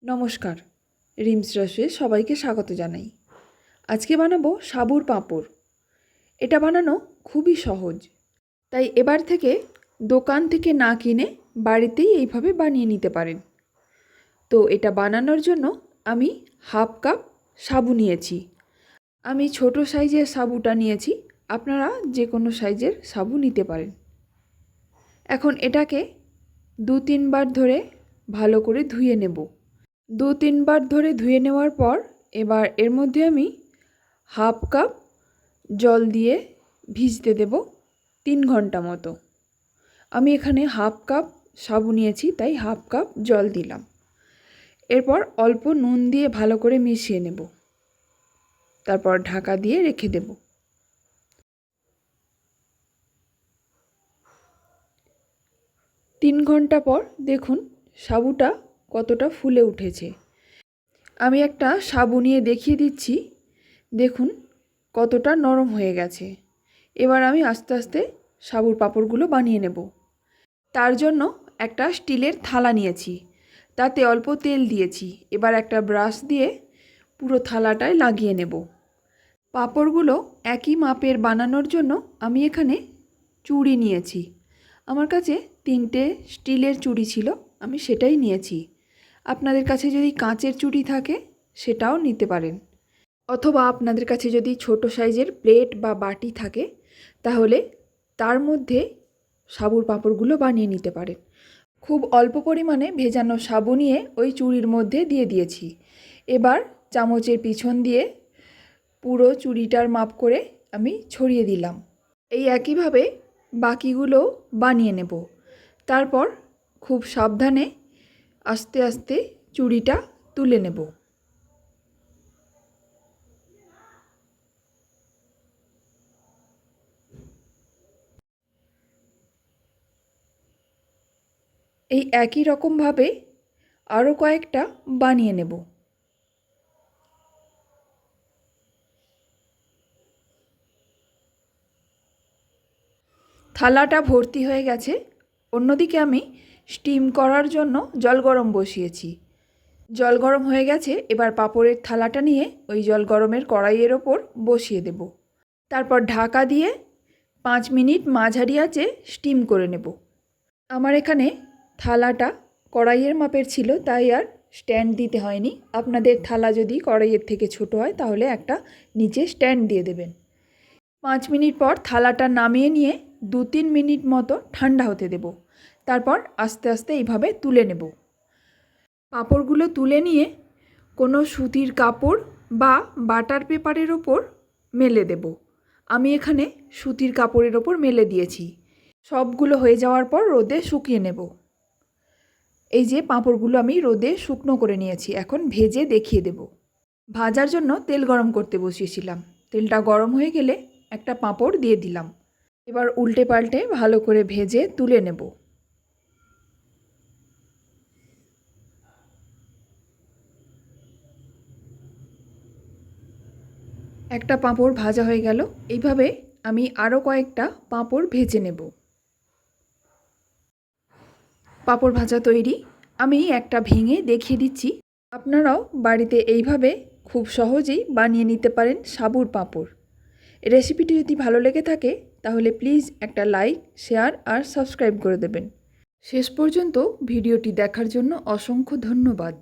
নমস্কার, রিমস রসে সবাইকে স্বাগত জানাই। আজকে বানাবো সাবুর পাঁপড়। এটা বানানো খুবই সহজ, তাই এবার থেকে দোকান থেকে না কিনে বাড়িতেই এইভাবে বানিয়ে নিতে পারেন। তো এটা বানানোর জন্য আমি হাফ কাপ সাবু নিয়েছি। আমি ছোট সাইজের সাবুটা নিয়েছি, আপনারা যে কোনো সাইজের সাবু নিতে পারেন। এখন এটাকে 2-3 বার ধরে ভালো করে ধুয়ে নেব। 2-3 বার ধরে ধুয়ে নেওয়ার পর এবার এর মধ্যে আমি হাফ কাপ জল দিয়ে ভিজতে দেব 3 ঘন্টা মতো। আমি এখানে হাফ কাপ সাবু নিয়েছি, তাই হাফ কাপ জল দিলাম। এরপর অল্প নুন দিয়ে ভালো করে মিশিয়ে নেব, তারপর ঢাকা দিয়ে রেখে দেব। 3 ঘন্টা পর দেখুন সাবুটা কতটা ফুলে উঠেছে। আমি একটা সাবু নিয়ে দেখিয়ে দিচ্ছি, দেখুন কতটা নরম হয়ে গেছে। এবার আমি আস্তে আস্তে সাবুর পাঁপড়গুলো বানিয়ে নেব। তার জন্য একটা স্টিলের থালা নিয়েছি, তাতে অল্প তেল দিয়েছি। এবার একটা ব্রাশ দিয়ে পুরো থালাটায় লাগিয়ে নেব। পাঁপড়গুলো একই মাপের বানানোর জন্য আমি এখানে চুড়ি নিয়েছি। আমার কাছে 3টে স্টিলের চুড়ি ছিল, আমি সেটাই নিয়েছি। আপনাদের কাছে যদি কাঁচের চুড়ি থাকে সেটাও নিতে পারেন, অথবা আপনাদের কাছে যদি ছোট সাইজের প্লেট বা বাটি থাকে তাহলে তার মধ্যে সাবুর পাঁপড়গুলো বানিয়ে নিতে পারেন। খুব অল্প পরিমাণে ভেজানো সাবু নিয়ে ওই চুড়ির মধ্যে দিয়ে দিয়েছি। এবার চামচের পিছন দিয়ে পুরো চুড়িটার মাপ করে আমি ছড়িয়ে দিলাম। এই একইভাবে বাকিগুলো বানিয়ে নেব। তারপর খুব সাবধানে আস্তে আস্তে চুড়িটা তুলে নেব। এই একই রকমভাবে আরও কয়েকটা বানিয়ে নেব। থালাটা ভর্তি হয়ে গেছে। অন্যদিকে আমি স্টিম করার জন্য জল গরম বসিয়েছি। জল গরম হয়ে গেছে, এবার পাঁপড়ের থালাটা নিয়ে ওই জল গরমের কড়াইয়ের ওপর বসিয়ে দেব। তারপর ঢাকা দিয়ে 5 মিনিট মাঝারি আঁচে স্টিম করে নেব। আমার এখানে থালাটা কড়াইয়ের মাপের ছিল, তাই আর স্ট্যান্ড দিতে হয়নি। আপনাদের থালা যদি কড়াইয়ের থেকে ছোট হয় তাহলে একটা নিচে স্ট্যান্ড দিয়ে দেবেন। 5 মিনিট পর থালাটা নামিয়ে নিয়ে 2-3 মিনিট মতো ঠান্ডা হতে দেব। তারপর আস্তে আস্তে এইভাবে তুলে নেব। পাঁপড়গুলো তুলে নিয়ে কোনো সুতির কাপড় বা বাটার পেপারের ওপর মেলে দেব। আমি এখানে সুতির কাপড়ের ওপর মেলে দিয়েছি। সবগুলো হয়ে যাওয়ার পর রোদে শুকিয়ে নেব। এই যে পাঁপড়গুলো আমি রোদে শুকনো করে নিয়েছি, এখন ভেজে দেখিয়ে দেব। ভাজার জন্য তেল গরম করতে বসিয়েছিলাম। তেলটা গরম হয়ে গেলে একটা পাঁপড় দিয়ে দিলাম। এবার উল্টে পাল্টে ভালো করে ভেজে তুলে নেব। একটা পাঁপড় ভাজা হয়ে গেল। এইভাবে আমি আরও কয়েকটা পাঁপড় ভেজে নেব। পাঁপড় ভাজা তৈরি। আমি একটা ভেঙে দেখিয়ে দিচ্ছি। আপনারাও বাড়িতে এইভাবে খুব সহজেই বানিয়ে নিতে পারেন সাবুর পাঁপড়। রেসিপিটি যদি ভালো লেগে থাকে তাহলে প্লিজ একটা লাইক, শেয়ার আর সাবস্ক্রাইব করে দেবেন। শেষ পর্যন্ত ভিডিওটি দেখার জন্য অসংখ্য ধন্যবাদ।